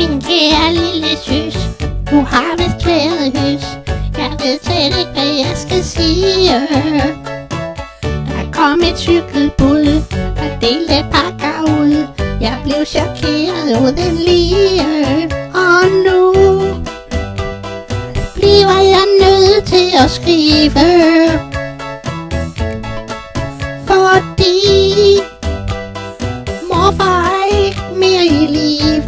Min kære lille søs, du har vist været høs. Jeg ved slet ikke, hvad jeg skal sige. Der kom et cykelbud, der delte pakker ud. Jeg blev chokeret uden lige. Og nu bliver jeg nødt til at skrive, fordi morfar er ikke mere i live.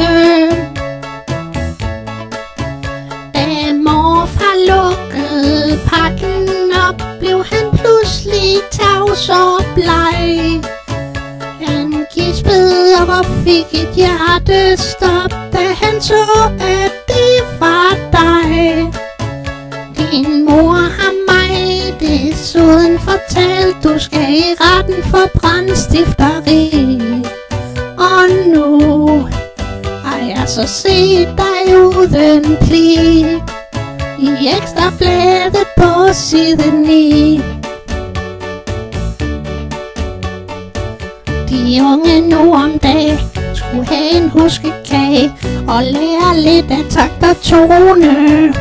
Da morfar lukkede pakken op, blev han pludselig tavs og bleg. Han gispede og fik et hjertestop, da han så, at det var dig. Din mor har mig desuden fortalt, du skal i retten for brandstifteri. Og nu har jeg så set dig uden pli i Ekstrabladet på side 9. De unge nu om dagen skulle have en huskekage og lære lidt af takt og tone.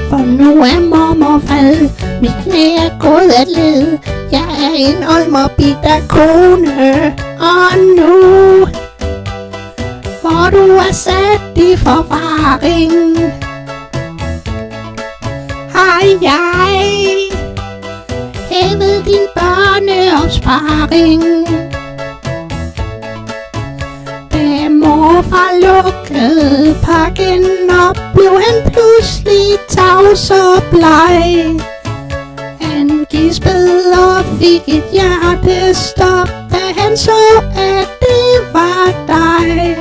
For nu er mormor vred, mit knæ er gået af led. Jeg er en olmerbitter kone. Og nu, hvor du er sat i forvaring, har jeg hævet din børneopsparing. Da morfar lukkede pakken op, blev han pludselig tavs og bleg. Han gispede og fik et hjertestop, da han så, at det var dig.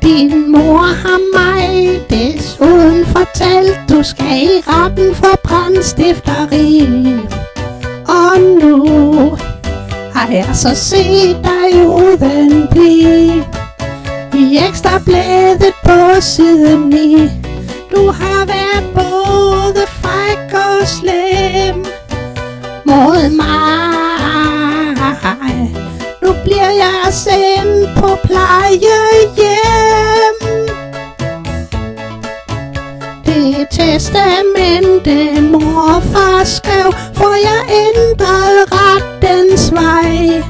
Din mor har mig desuden fortalt, du skal i retten for brandstifteri. Og nu har jeg så set dig uden pli i Ekstrabladet på side 9. Du har været både fræk og slem mod mig. Nu bliver jeg sendt på plejehjem. Det testamente morfar skrev, får jeg ændret rettens vej.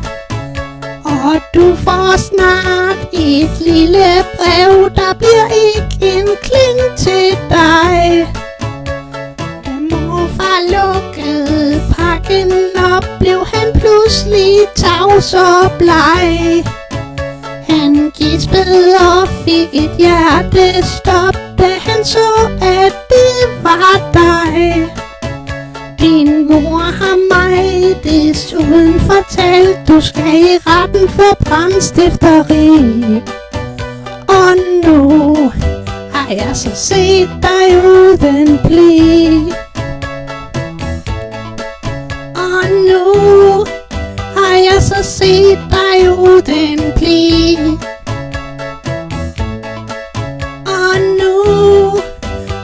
Og du får snart et lille brev, der bliver ikke en kling til dig. Da morfar lukkede pakken op, blev han pludselig tavs og bleg. Han gispede og fik et hjertestop, da han så, at det var dig. Din mor har mig desuden fortalt, du skal i retten for brandstifteri. Og nu har jeg så set dig uden pli. Og nu har jeg så set dig uden pli. Og nu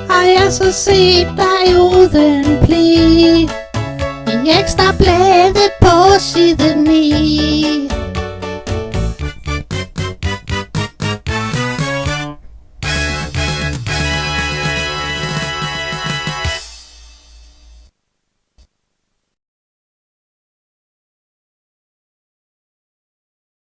har jeg så set dig uden pli i Ekstrabladet på side 9.